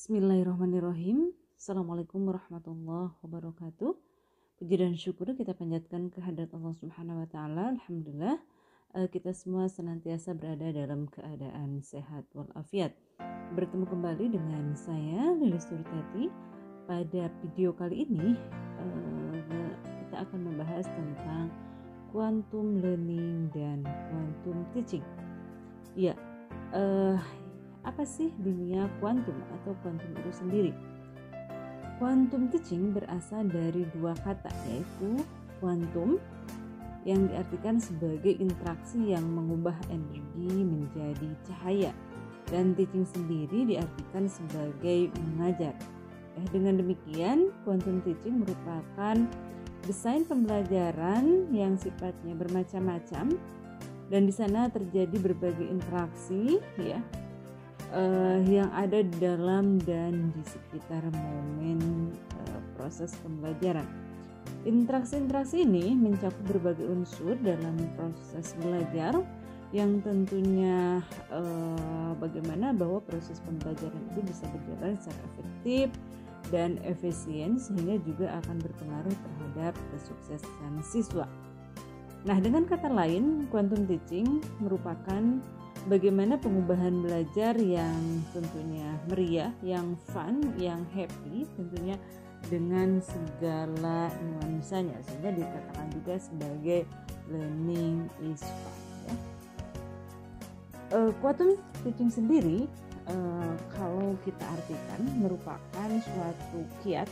Bismillahirrahmanirrahim. Assalamualaikum warahmatullahi wabarakatuh. Puji dan syukur kita panjatkan kehadirat Allah Subhanahu wa taala. Alhamdulillah kita semua senantiasa berada dalam keadaan sehat walafiat. Bertemu kembali dengan saya Lili Surtati. Pada video kali ini kita akan membahas tentang quantum learning dan quantum teaching. Ya, apa sih dunia kuantum atau kuantum itu sendiri? Quantum teaching berasal dari dua kata, yaitu quantum yang diartikan sebagai interaksi yang mengubah energi menjadi cahaya, dan teaching sendiri diartikan sebagai mengajar. Dengan demikian, quantum teaching merupakan desain pembelajaran yang sifatnya bermacam-macam, dan di sana terjadi berbagai interaksi yang ada di dalam dan di sekitar momen proses pembelajaran. Interaksi-interaksi ini mencakup berbagai unsur dalam proses belajar yang tentunya bagaimana bahwa proses pembelajaran itu bisa berjalan secara efektif dan efisien, sehingga juga akan berpengaruh terhadap kesuksesan siswa. Nah, dengan kata lain, quantum teaching merupakan bagaimana pengubahan belajar yang tentunya meriah, yang fun, yang happy, tentunya dengan segala nuansanya, sehingga dikatakan juga sebagai learning is fun. Quantum teaching sendiri kalau kita artikan merupakan suatu kiat,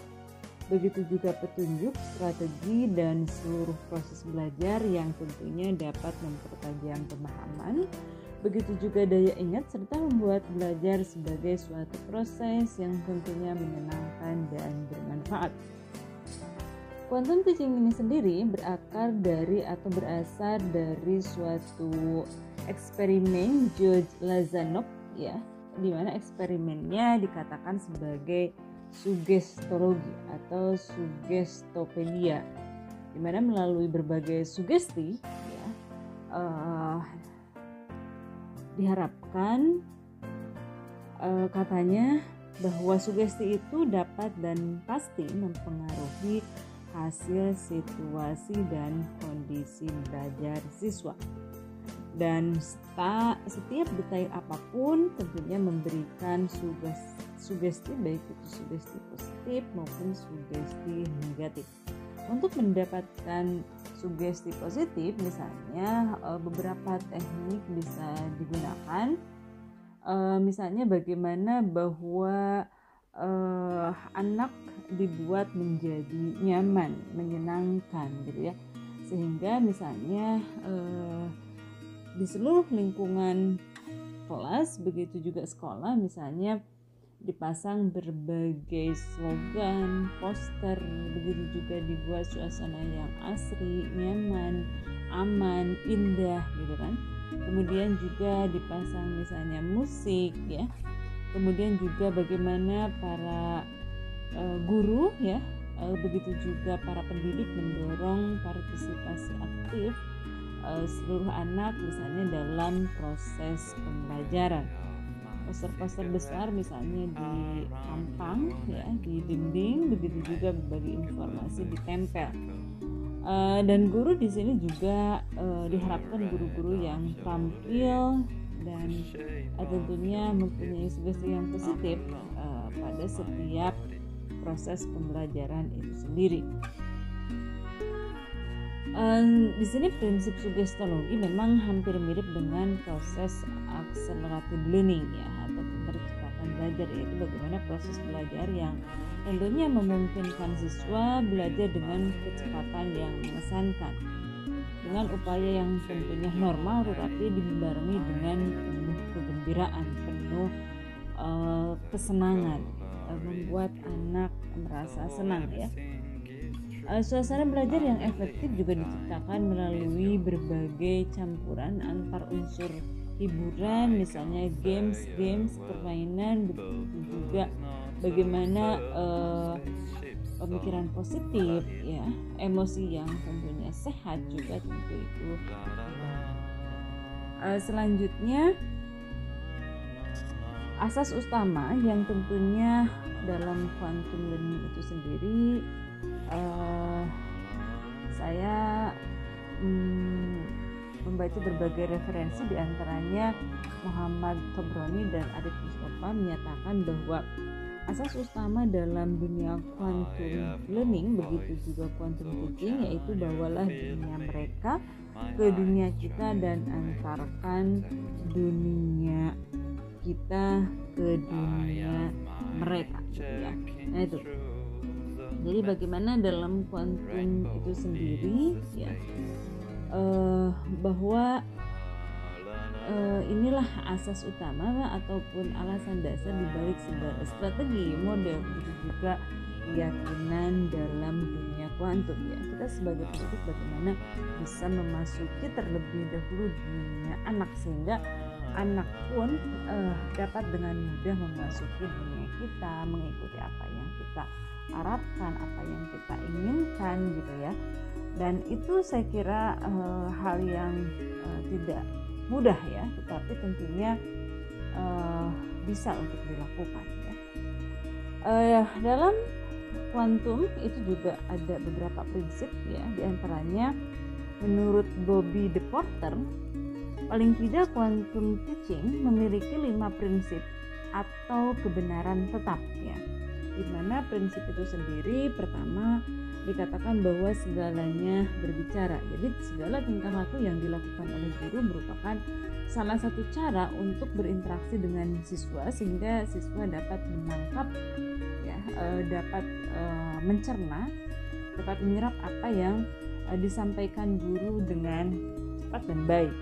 begitu juga petunjuk, strategi, dan seluruh proses belajar yang tentunya dapat mempertajam pemahaman, begitu juga daya ingat, serta membuat belajar sebagai suatu proses yang tentunya menyenangkan dan bermanfaat. Quantum teaching ini sendiri berakar dari atau berasal dari suatu eksperimen George Lazanov, di mana eksperimennya dikatakan sebagai sugestologi atau sugestopedia, di mana melalui berbagai sugesti diharapkan katanya bahwa sugesti itu dapat dan pasti mempengaruhi hasil situasi dan kondisi belajar siswa, dan setiap detail apapun tentunya memberikan sugesti, baik itu sugesti positif maupun sugesti negatif. Untuk mendapatkan sugesti positif, misalnya beberapa teknik bisa digunakan, misalnya bagaimana bahwa anak dibuat menjadi nyaman, menyenangkan gitu ya, sehingga misalnya di seluruh lingkungan kelas, begitu juga sekolah, misalnya dipasang berbagai slogan, poster, begitu juga dibuat suasana yang asri, nyaman, aman, indah gitu kan. Kemudian juga dipasang misalnya musik kemudian juga bagaimana para guru begitu juga para pendidik mendorong partisipasi aktif seluruh anak misalnya dalam proses pembelajaran. Poster-poster besar misalnya di pampang di dinding, begitu juga berbagai informasi ditempel. Dan guru di sini juga diharapkan guru-guru yang tampil dan tentunya mempunyai sugesti yang positif pada setiap proses pembelajaran itu sendiri. Di sini prinsip sugestologi memang hampir mirip dengan proses accelerated learning atau percepatan belajar, yaitu bagaimana proses belajar yang tentunya memungkinkan siswa belajar dengan kecepatan yang mengesankan, dengan upaya yang tentunya normal tetapi dibarengi dengan penuh kegembiraan, penuh kesenangan, membuat anak merasa senang Suasana belajar yang efektif juga diciptakan melalui berbagai campuran antar unsur hiburan, misalnya games, permainan, begitu juga bagaimana pemikiran positif, emosi yang tentunya sehat juga tentu itu. Selanjutnya Asas utama yang tentunya dalam quantum learning itu sendiri, saya membaca berbagai referensi, diantaranya Muhammad Tobroni dan Arif Mustafa menyatakan bahwa asas utama dalam dunia quantum learning, begitu juga quantum teaching, yaitu bawalah dunia mereka ke dunia kita dan antarkan dunia kita ke dunia mereka, gitu ya. Nah itu. Jadi bagaimana dalam quantum itu sendiri, ya, bahwa inilah asas utama ataupun alasan dasar dibalik segala strategi, model, begitu juga keyakinan dalam dunia kuantum, ya. Kita sebagai pendidik bagaimana bisa memasuki terlebih dahulu dunia anak, sehingga anak pun dapat dengan mudah memasuki dunia kita, mengikuti apa yang kita harapkan, apa yang kita inginkan, gitu ya. Dan itu saya kira hal yang tidak mudah, ya, tetapi tentunya bisa untuk dilakukan, ya. Dalam kuantum itu juga ada beberapa prinsip, ya, diantaranya menurut Bobby De Porter, paling tidak quantum teaching memiliki 5 prinsip atau kebenaran tetap, ya. Di mana prinsip itu sendiri, pertama dikatakan bahwa segalanya berbicara. Jadi segala tingkah laku yang dilakukan oleh guru merupakan salah satu cara untuk berinteraksi dengan siswa, sehingga siswa dapat menangkap, ya, dapat mencerna, dapat menyerap apa yang disampaikan guru dengan cepat dan baik.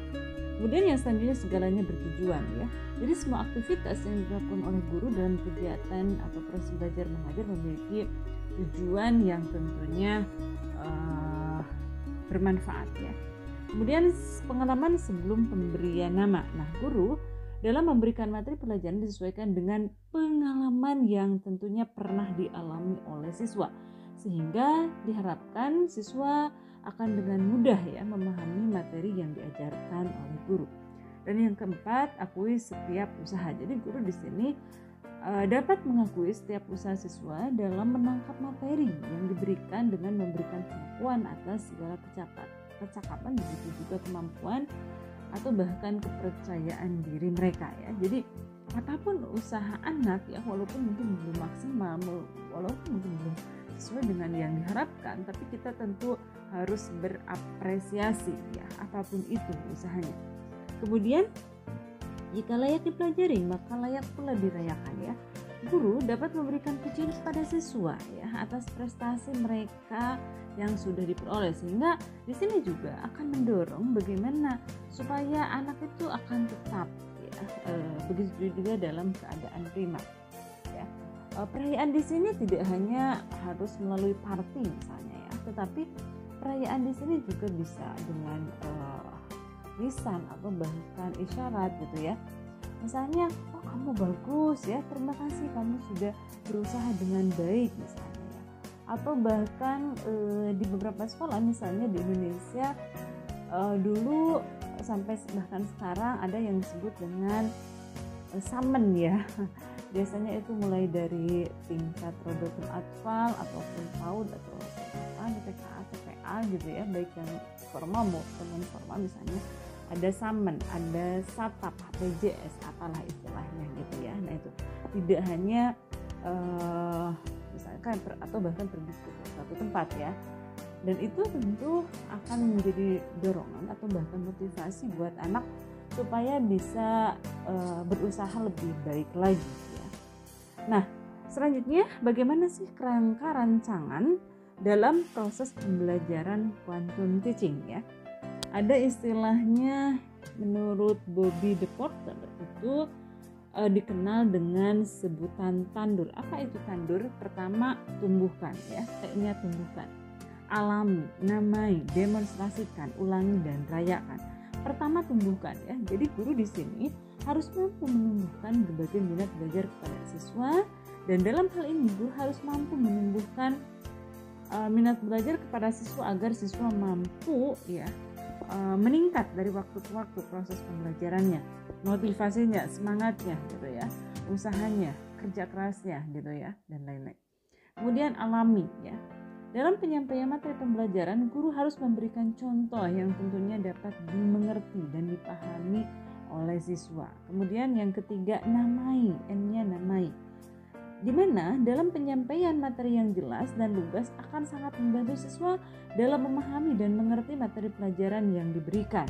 Kemudian yang selanjutnya, segalanya bertujuan, ya. Jadi semua aktivitas yang dilakukan oleh guru dalam kegiatan atau proses belajar mengajar memiliki tujuan yang tentunya bermanfaat, ya. Kemudian pengalaman sebelum pemberian nama. Nah, guru dalam memberikan materi pelajaran disesuaikan dengan pengalaman yang tentunya pernah dialami oleh siswa, sehingga diharapkan siswa akan dengan mudah, ya, memahami materi yang diajarkan oleh guru. Dan yang keempat, akui setiap usaha. Jadi guru di sini dapat mengakui setiap usaha siswa dalam menangkap materi yang diberikan dengan memberikan pengakuan atas segala kecakapan, begitu juga kemampuan atau bahkan kepercayaan diri mereka, ya. Jadi apapun usaha anak, ya, walaupun mungkin belum maksimal, walaupun mungkin belum sesuai dengan yang diharapkan, tapi kita tentu harus berapresiasi, ya, apapun itu usahanya. Kemudian jika layak dipelajari, maka layak pula dirayakan, ya. Guru dapat memberikan pujian kepada siswa, ya, atas prestasi mereka yang sudah diperoleh, sehingga di sini juga akan mendorong bagaimana supaya anak itu akan tetap, ya, begitu juga dalam keadaan prima, ya. Perayaan di sini tidak hanya harus melalui party misalnya, ya, tetapi perayaan di sini juga bisa dengan lisan atau bahkan isyarat, gitu ya. Misalnya, oh kamu bagus, ya, terima kasih kamu sudah berusaha dengan baik, misalnya, ya. Atau bahkan di beberapa sekolah, misalnya di Indonesia dulu sampai bahkan sekarang ada yang disebut dengan summon, ya. Biasanya itu mulai dari tingkat Rodotul Atfal ataupun PAUD atau TKA, TPA, gitu ya, baik yang formal maupun non formal. Misalnya ada summon, ada satap, HPJS, apalah istilahnya, gitu ya. Nah itu tidak hanya misalkan atau bahkan pergi ke satu tempat, ya. Dan itu tentu akan menjadi dorongan atau bahkan motivasi buat anak supaya bisa berusaha lebih baik lagi, ya. Nah, selanjutnya bagaimana sih kerangka rancangan dalam proses pembelajaran quantum teaching, ya? Ada istilahnya menurut Bobby De Porter itu dikenal dengan sebutan tandur. Apa itu tandur? Pertama, tumbuhkan, ya, T-nya tumbuhkan. Alami, namai, demonstrasikan, ulangi dan rayakan. Pertama, tumbuhkan, ya. Jadi guru di sini harus mampu menumbuhkan berbagai minat belajar kepada siswa, dan dalam hal ini guru harus mampu menumbuhkan minat belajar kepada siswa agar siswa mampu, ya, meningkat dari waktu ke waktu proses pembelajarannya, motivasinya, semangatnya, gitu ya. usahanya, kerja kerasnya gitu ya, dan lain-lain. Kemudian alami ya. Dalam penyampaian materi pembelajaran, guru harus memberikan contoh yang tentunya dapat dimengerti dan dipahami oleh siswa. Kemudian yang ketiga, namai, N-nya namai. Di mana dalam penyampaian materi yang jelas dan lugas akan sangat membantu siswa dalam memahami dan mengerti materi pelajaran yang diberikan.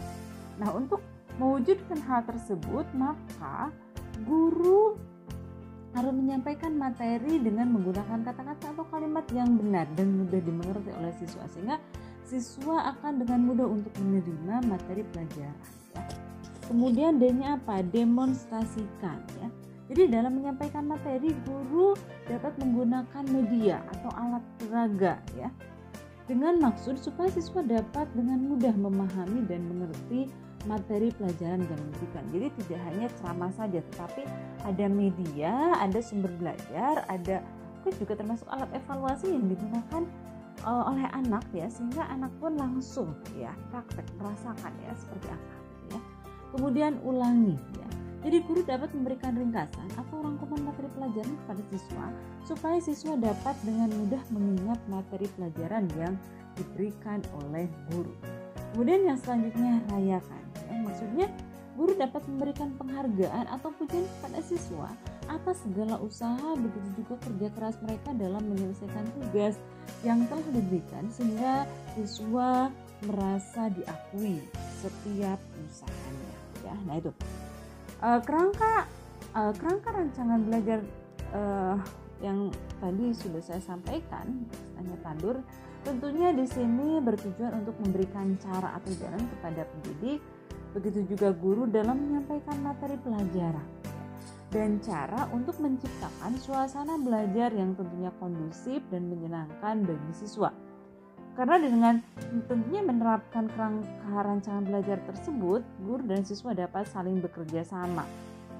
Nah, untuk mewujudkan hal tersebut, maka guru harus menyampaikan materi dengan menggunakan kata-kata atau kalimat yang benar dan mudah dimengerti oleh siswa, sehingga siswa akan dengan mudah untuk menerima materi pelajaran ya. Kemudian D-nya apa? Demonstrasikan ya. Jadi dalam menyampaikan materi, guru dapat menggunakan media atau alat peraga ya, dengan maksud supaya siswa dapat dengan mudah memahami dan mengerti materi pelajaran yang diberikan. Jadi tidak hanya ceramah saja, tetapi ada media, ada sumber belajar, ada juga termasuk alat evaluasi yang digunakan oleh anak ya, sehingga anak pun langsung ya praktek merasakan ya seperti apa ya. Kemudian ulangi ya. Jadi guru dapat memberikan ringkasan atau rangkuman materi pelajaran kepada siswa supaya siswa dapat dengan mudah mengingat materi pelajaran yang diberikan oleh guru. Kemudian yang selanjutnya rayakan ya. Maksudnya guru dapat memberikan penghargaan atau pujian kepada siswa atas segala usaha, begitu juga kerja keras mereka dalam menyelesaikan tugas yang telah diberikan, sehingga siswa merasa diakui setiap usahanya ya. Nah itu kerangka rancangan belajar yang tadi sudah saya sampaikan, hanya tandur, tentunya di sini bertujuan untuk memberikan cara atau jalan kepada pendidik, begitu juga guru dalam menyampaikan materi pelajaran, dan cara untuk menciptakan suasana belajar yang tentunya kondusif dan menyenangkan bagi siswa. Karena dengan tentunya menerapkan kerangka rancangan belajar tersebut, guru dan siswa dapat saling bekerja sama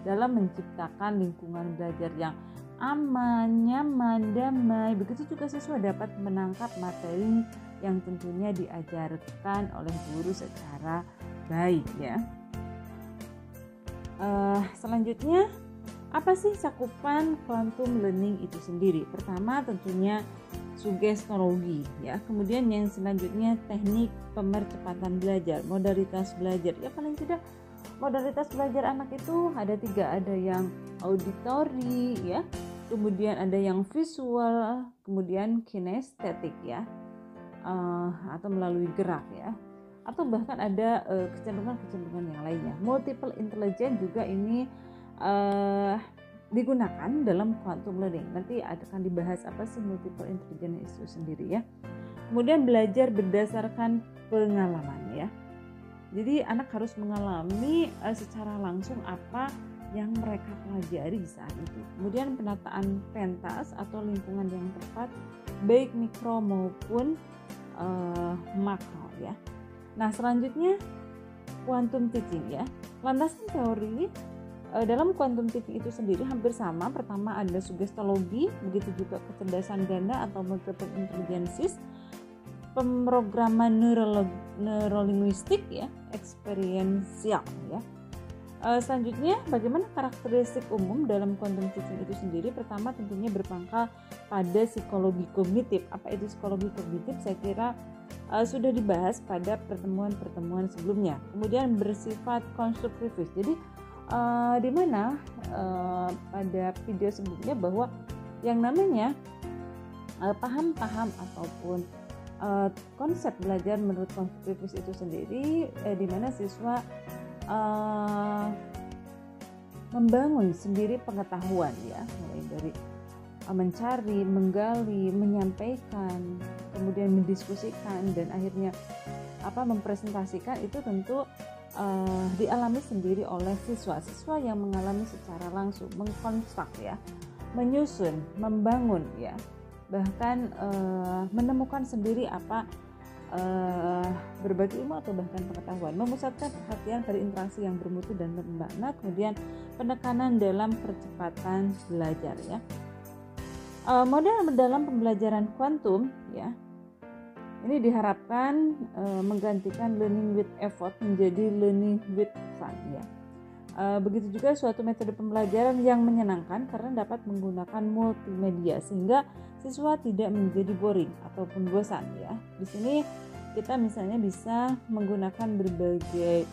dalam menciptakan lingkungan belajar yang aman, nyaman, damai. Begitu juga siswa dapat menangkap materi yang tentunya diajarkan oleh guru secara baik ya. Selanjutnya, apa sih cakupan quantum learning itu sendiri? Pertama tentunya sugestologi ya. Kemudian yang selanjutnya teknik pemercepatan belajar, modalitas belajar. Ya paling tidak modalitas belajar anak itu ada 3, ada yang auditory ya, kemudian ada yang visual, kemudian kinestetik ya, atau melalui gerak ya, atau bahkan ada kecenderungan-kecenderungan yang lainnya. Multiple intelligence juga ini digunakan dalam quantum learning. Nanti akan dibahas apa sih multiple intelligence itu sendiri ya. Kemudian belajar berdasarkan pengalaman ya. Jadi anak harus mengalami secara langsung apa yang mereka pelajari saat itu. Kemudian penataan pentas atau lingkungan yang tepat, baik mikro maupun makro ya. Nah selanjutnya quantum teaching ya. Landasan teori dalam quantum teaching itu sendiri hampir sama. Pertama ada sugestologi, begitu juga kecerdasan ganda atau multiple intelligence, pemrograman neurolinguistik ya, experiential ya. Selanjutnya bagaimana karakteristik umum dalam quantum teaching itu sendiri? Pertama tentunya berpangkal pada psikologi kognitif. Apa itu psikologi kognitif? Saya kira sudah dibahas pada pertemuan-pertemuan sebelumnya. Kemudian bersifat konstruktivis. Jadi di mana pada video sebelumnya bahwa yang namanya paham-paham ataupun konsep belajar menurut konstruktivis itu sendiri di mana siswa membangun sendiri pengetahuan ya, mulai dari mencari, menggali, menyampaikan, kemudian mendiskusikan dan akhirnya mempresentasikan. Itu tentu dialami sendiri oleh siswa yang mengalami secara langsung, mengkonstruk ya, menyusun, membangun ya, bahkan menemukan sendiri berbagi ilmu atau bahkan pengetahuan, memusatkan perhatian pada interaksi yang bermutu dan bermakna, kemudian penekanan dalam percepatan belajar ya. Model dalam pembelajaran kuantum ya, ini diharapkan menggantikan learning with effort menjadi learning with fun ya. Begitu juga suatu metode pembelajaran yang menyenangkan karena dapat menggunakan multimedia sehingga siswa tidak menjadi boring ataupun bosan ya. Di sini kita misalnya bisa menggunakan berbagai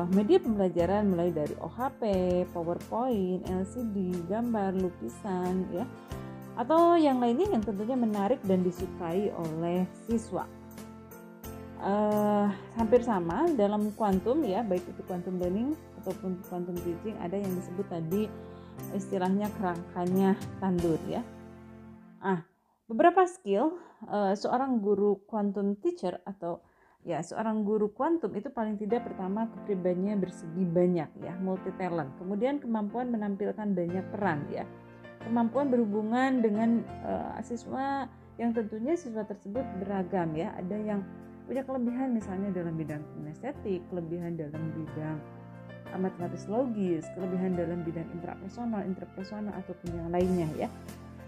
media pembelajaran mulai dari OHP, PowerPoint, LCD, gambar, lukisan ya, atau yang lainnya yang tentunya menarik dan disukai oleh siswa. Hampir sama dalam kuantum ya, baik itu quantum learning ataupun quantum teaching, ada yang disebut tadi istilahnya kerangkanya tandur ya. Beberapa skill seorang guru quantum teacher atau ya seorang guru kuantum itu paling tidak pertama kepribadiannya bersegi banyak ya, multi talent. Kemudian kemampuan menampilkan banyak peran ya. Kemampuan berhubungan dengan siswa yang tentunya siswa tersebut beragam ya. Ada yang punya kelebihan misalnya dalam bidang kinestetik, kelebihan dalam bidang matematis logis, kelebihan dalam bidang interpersonal ataupun yang lainnya ya.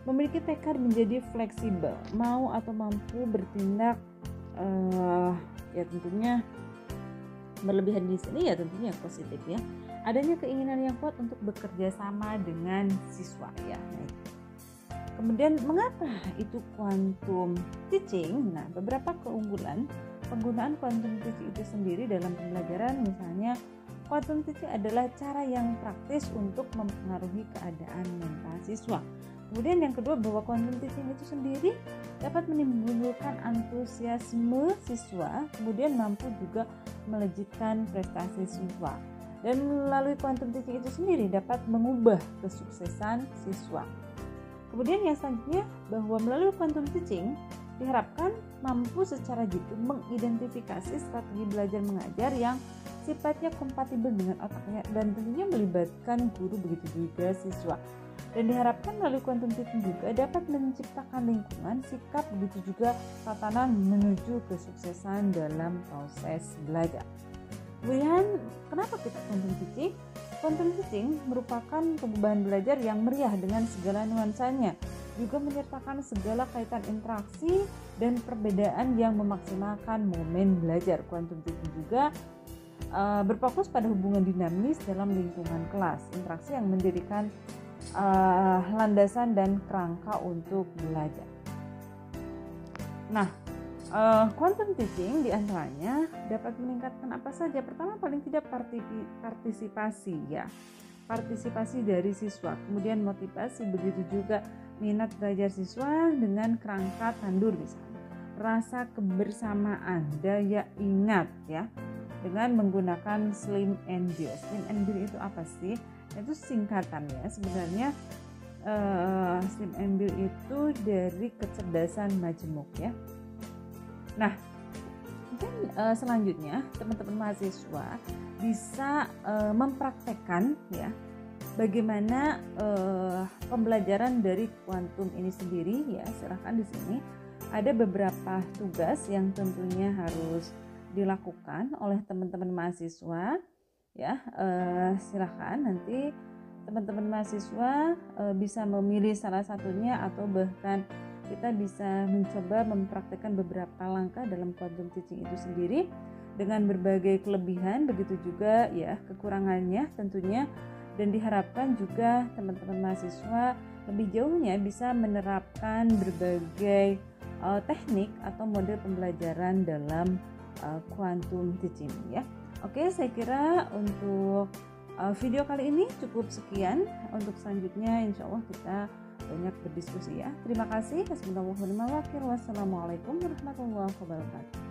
Memiliki tekad menjadi fleksibel, mau atau mampu bertindak ya tentunya berlebihan di sini ya tentunya positif ya. Adanya keinginan yang kuat untuk bekerja sama dengan siswa ya. Kemudian mengapa itu quantum teaching? Nah, beberapa keunggulan penggunaan quantum teaching itu sendiri dalam pembelajaran, misalnya quantum teaching adalah cara yang praktis untuk mempengaruhi keadaan mental siswa. Kemudian yang kedua, bahwa quantum teaching itu sendiri dapat menimbulkan antusiasme siswa, kemudian mampu juga melejitkan prestasi siswa. Dan melalui quantum teaching itu sendiri dapat mengubah kesuksesan siswa. Kemudian yang selanjutnya, bahwa melalui quantum teaching diharapkan mampu secara jitu mengidentifikasi strategi belajar mengajar yang sifatnya kompatibel dengan otaknya dan tentunya melibatkan guru begitu juga siswa. Dan diharapkan melalui quantum teaching juga dapat menciptakan lingkungan, sikap, begitu juga tatanan menuju kesuksesan dalam proses belajar. Kemudian kenapa kita quantum teaching? Quantum teaching merupakan pengubahan belajar yang meriah dengan segala nuansanya, juga menyertakan segala kaitan interaksi dan perbedaan yang memaksimalkan momen belajar. Quantum teaching juga berfokus pada hubungan dinamis dalam lingkungan kelas, interaksi yang mendirikan landasan dan kerangka untuk belajar. Nah, quantum teaching diantaranya dapat meningkatkan apa saja? Pertama, paling tidak partisipasi ya, partisipasi dari siswa. Kemudian motivasi, begitu juga minat belajar siswa dengan kerangka tandur misalnya. Rasa kebersamaan, daya ingat ya, dengan menggunakan Slim and Bill. Slim and Bill itu apa sih? Itu singkatan ya sebenarnya. Slim and Bill itu dari kecerdasan majemuk ya. Nah, mungkin selanjutnya teman-teman mahasiswa bisa mempraktekkan ya bagaimana pembelajaran dari kuantum ini sendiri ya. Silahkan di sini ada beberapa tugas yang tentunya harus dilakukan oleh teman-teman mahasiswa ya. Silahkan nanti teman-teman mahasiswa bisa memilih salah satunya atau bahkan kita bisa mencoba mempraktekkan beberapa langkah dalam quantum teaching itu sendiri dengan berbagai kelebihan, begitu juga ya kekurangannya tentunya. Dan diharapkan juga teman-teman mahasiswa lebih jauhnya bisa menerapkan berbagai teknik atau model pembelajaran dalam quantum teaching ya. Oke, saya kira untuk video kali ini cukup sekian. Untuk selanjutnya insya Allah kita banyak berdiskusi ya. Terima kasih. Wassalamualaikum warahmatullahi wabarakatuh.